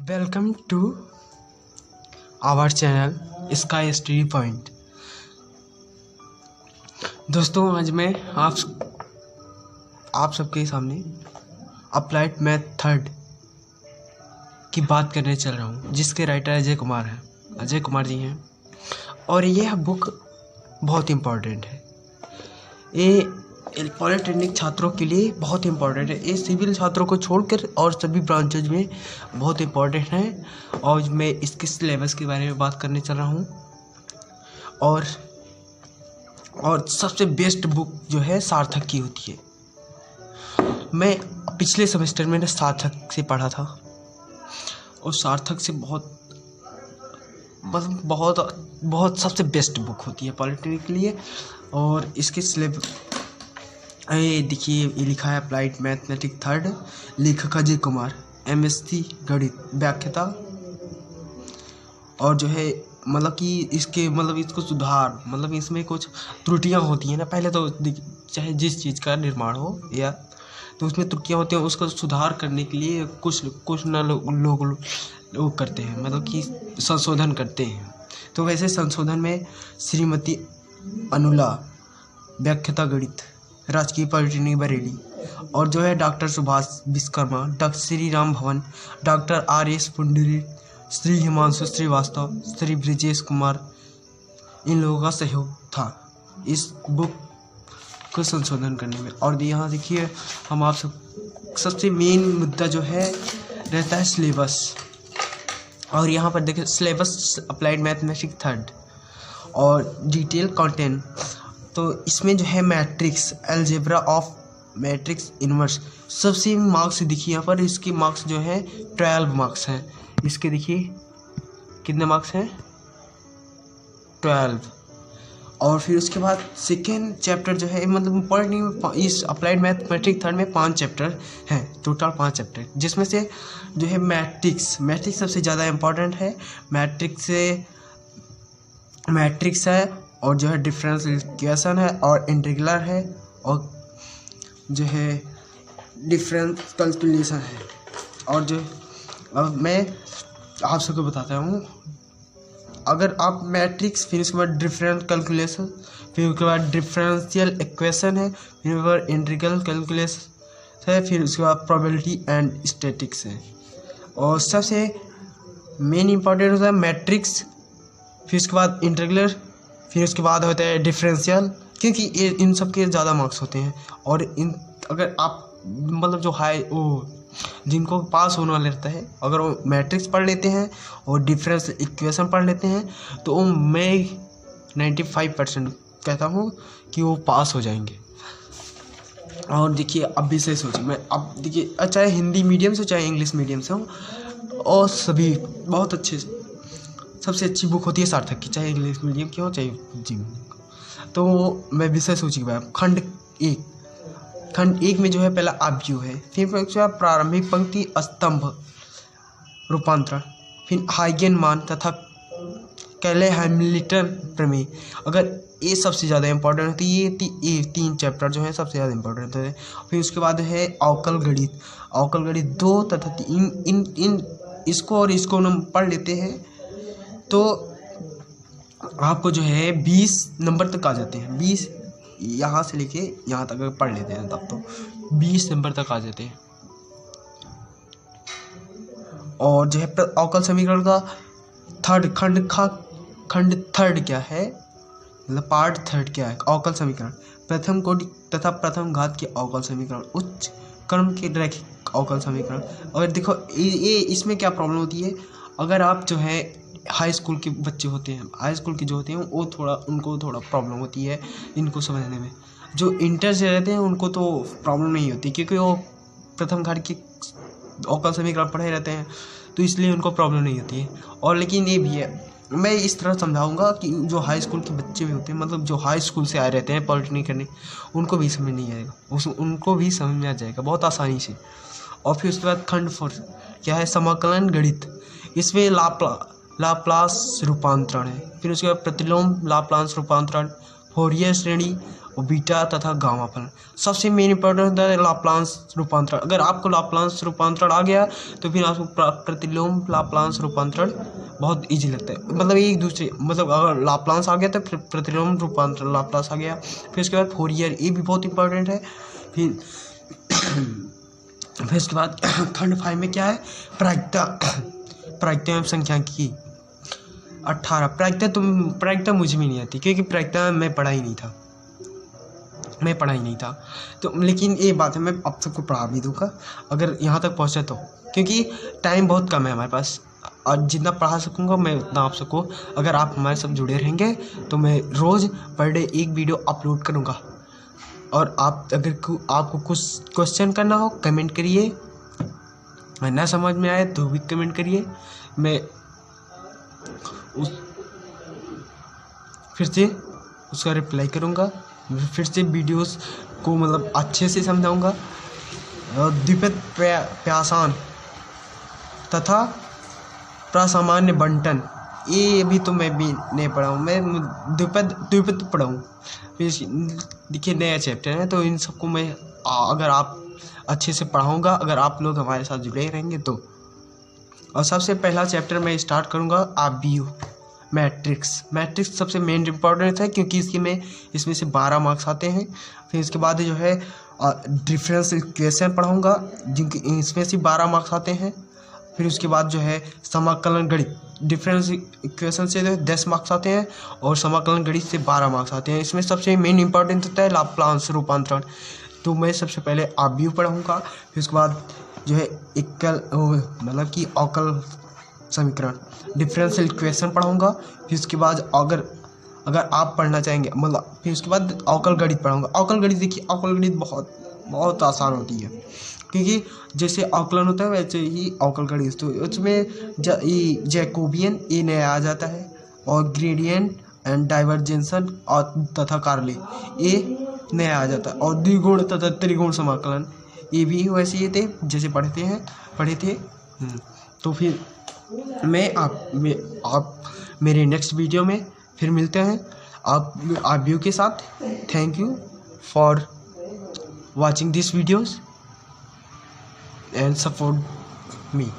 Welcome to our channel sky study point. दोस्तों, आज मैं आप सबके सामने अप्लाइड मैथ थर्ड की बात करने चल रहा हूँ, जिसके राइटर अजय कुमार जी हैं। और यह बुक बहुत इम्पोर्टेंट है। ये पॉलिटेक्निक छात्रों के लिए बहुत इम्पोर्टेंट है। ये सिविल छात्रों को छोड़कर और सभी ब्रांचेज में बहुत इम्पोर्टेंट है। और मैं इसके सिलेबस के बारे में बात करने चल रहा हूँ। और सबसे बेस्ट बुक जो है सार्थक की होती है। मैं पिछले सेमेस्टर में सार्थक से पढ़ा था और सार्थक से बहुत सबसे बेस्ट बुक होती है पॉलिटेक्निक के लिए। और इसके सिलेबस ये देखिए, ये लिखा है अप्लाइड मैथमेटिक्स थर्ड, लेखक अजय कुमार, MSc गणित, व्याख्याता। और जो है इसको सुधार इसमें कुछ त्रुटियां होती हैं ना। पहले तो चाहे जिस चीज़ का निर्माण हो या तो उसमें त्रुटियां होती हैं, उसका सुधार करने के लिए कुछ ना लोग करते हैं, संशोधन करते हैं। तो वैसे संशोधन में श्रीमती अनुला, व्याख्याता गणित, राजकीय पॉलिटेक्निक बरेली, और जो है डॉक्टर सुभाष विश्वकर्मा, डॉक्टर श्री राम भवन, डॉक्टर RS पुंडरी, श्री हिमांशु श्रीवास्तव, श्री ब्रिजेश कुमार, इन लोगों का सहयोग था इस बुक को संशोधन करने में। और यहाँ देखिए, हम आप सबसे मेन मुद्दा जो है रहता है सिलेबस। और यहाँ पर देखिए सिलेबस अप्लाइड मैथमेटिक्स थर्ड और डिटेल कंटेंट। तो इसमें जो है matrix, algebra of matrix inverse, सबसे मार्क्स देखिए यहाँ पर। इसके मार्क्स जो है 12 मार्क्स हैं। इसके देखिए कितने मार्क्स हैं, 12। और फिर उसके बाद सेकेंड चैप्टर जो है इस अप्लाइड मैथमेटिक्स थर्ड में 5 चैप्टर हैं, टोटल 5 चैप्टर, जिसमें से जो है मैट्रिक्स सबसे ज़्यादा इम्पोर्टेंट है। मैट्रिक्स है, और जो है डिफरेंशियल इक्वेशन है, और इंटीग्रल है, और जो है डिफरेंस कैलकुलेशन है। और जो अब मैं आप सबको बताता हूँ, अगर आप मैट्रिक्स, फिर उसके बाद डिफरेंस कैलकुलेशन, फिर उसके बाद डिफरेंशियल इक्वेशन है, फिर उसके बाद इंटीग्रल कैलकुलेशन है, फिर उसके बाद प्रोबेबिलिटी एंड स्टैटिक्स है। और सबसे मेन इंपॉर्टेंट होता है मैट्रिक्स, फिर उसके बाद इंटीग्रल, फिर उसके बाद होता है डिफरेंशियल, क्योंकि ये इन सब के ज़्यादा मार्क्स होते हैं। और अगर आप जिनको पास होने वाले रहता है, अगर वो मैट्रिक्स पढ़ लेते हैं और डिफरेंस इक्वेशन पढ़ लेते हैं, तो मैं 95% कहता हूँ कि वो पास हो जाएंगे। और देखिए, अब भी से सोचिए, मैं अब देखिए, चाहे हिंदी मीडियम से चाहे इंग्लिश मीडियम से हो, और सभी बहुत अच्छे, सबसे अच्छी बुक होती है सार्थक की, चाहे इंग्लिश मीडियम की हो चाहे जी। तो मैं विषय सूची के बाद खंड एक में जो है पहला आव्यूह है, फिर प्रारंभिक पंक्ति, स्तंभ, रूपांतरण, फिर हाइगेन मान तथा कैले हैमिल्टन प्रमेय। अगर ये सबसे ज़्यादा इम्पोर्टेंट होती है, ये 3 चैप्टर जो है सबसे ज़्यादा इम्पोर्टेंट होते हैं। फिर उसके बाद है अवकल गणित 2 तथा 3, इसको और इसको हम पढ़ लेते हैं तो आपको जो है 20 नंबर तक आ जाते हैं। 20 यहाँ से लेके यहाँ तक अगर पढ़ लेते हैं तब तो 20 नंबर तक आ जाते हैं। और जो है अवकल समीकरण का खंड थर्ड क्या है, पार्ट थर्ड क्या है, अवकल समीकरण, प्रथम कोटि तथा प्रथम घात के अवकल समीकरण, उच्च क्रम के रैखिक अवकल समीकरण। और देखो ये इसमें क्या प्रॉब्लम होती है, अगर आप जो है हाई स्कूल के बच्चे होते हैं, हाई स्कूल के जो होते हैं उनको थोड़ा प्रॉब्लम होती है इनको समझने में। जो इंटर से रहते हैं उनको तो प्रॉब्लम नहीं होती, क्योंकि वो प्रथम घात के अवकल समीकरण पढ़े रहते हैं, तो इसलिए उनको प्रॉब्लम नहीं होती है। और लेकिन ये भी है, मैं इस तरह समझाऊंगा कि जो हाई स्कूल के बच्चे भी होते हैं, जो हाई स्कूल से आए रहते हैं पॉलिटेक्निक करने, उनको भी समझ नहीं आएगा, उनको भी समझ में आ जाएगा बहुत आसानी से। और फिर उसके बाद खंड 4 क्या है, समाकलन गणित, इसमें लाप्लास रूपांतरण है। फिर उसके बाद प्रतिलोम लाप्लास रूपांतरण, फोरियर श्रेणी और बीटा तथा गामा फलन। सबसे मेन इंपॉर्टेंट होता है लाप्लास रूपांतरण। अगर आपको लाप्लास रूपांतरण आ गया तो फिर आपको प्रतिलोम लाप्लास रूपांतरण बहुत इजी लगता है। मतलब एक दूसरे मतलब अगर लाप्लास आ गया तो फिर प्रतिलोम रूपांतरण लाप्लास आ गया। फिर उसके बाद फोरियर, ये भी बहुत इंपॉर्टेंट है। फिर उसके बाद खंड 5 में क्या है, प्रायिकता एवं सांख्यिकी 18। प्रायिकता मुझे भी नहीं आती क्योंकि प्रायिकता मैं पढ़ा ही नहीं था तो, लेकिन ये बात है मैं आप सबको पढ़ा भी दूंगा अगर यहाँ तक पहुँचे तो, क्योंकि टाइम बहुत कम है हमारे पास और जितना पढ़ा सकूँगा मैं उतना आप सबको, अगर आप हमारे साथ जुड़े रहेंगे तो मैं रोज़ पर डे एक वीडियो अपलोड करूँगा। और आप अगर आपको कुछ क्वेश्चन करना हो कमेंट करिए, ना समझ में आए तो भी कमेंट करिए, मैं फिर से उसका रिप्लाई करूँगा। फिर से वीडियोस को मतलब अच्छे से समझाऊँगा। द्विपद प्यासान तथा प्रसामान्य बंटन, ये अभी तो मैं भी नहीं पढ़ा हूँ, मैं द्विपद पढ़ा हूँ। देखिए नया चैप्टर है तो इन सबको मैं अगर आप अच्छे से पढ़ाऊँगा, अगर आप लोग हमारे साथ जुड़े रहेंगे तो। और सबसे पहला चैप्टर मैं स्टार्ट करूँगा आबीयू मैट्रिक्स सबसे मेन इंपॉर्टेंट है क्योंकि इसमें से 12 मार्क्स आते हैं। फिर इसके बाद जो है डिफरेंस इक्वेशन पढ़ाऊँगा जिनके इसमें से 12 मार्क्स आते हैं। फिर उसके बाद जो है समाकलन गणित, डिफरेंस इक्वेशन से 10 मार्क्स आते हैं और समाकलन गणित से 12 मार्क्स आते हैं। इसमें सबसे मेन इंपॉर्टेंट होता है लाप्लास रूपांतरण, तो मैं सबसे पहले आबीयू पढ़ाऊँगा। फिर उसके बाद जो है मतलब कि अवकल समीकरण डिफरेंशियल इक्वेशन पढ़ाऊँगा। फिर उसके बाद अगर आप पढ़ना चाहेंगे मतलब फिर उसके बाद अवकल गणित पढ़ाऊँगा। अवकल गणित देखिए, अवकल गणित बहुत आसान होती है क्योंकि जैसे अवकलन होता है वैसे ही अवकल गणित, तो उसमें जैकोबियन ये नया आ जाता है और ग्रेडियंट एंड डाइवर्जेंसन और तथा कार्ले ये नया आ जाता है और द्विगुण तथा त्रिगुण समाकलन ये भी वैसे ही थे जैसे पढ़े थे। तो फिर आप मेरे नेक्स्ट वीडियो में फिर मिलते हैं आप व्यू के साथ। Thank you for watching this videos and support me.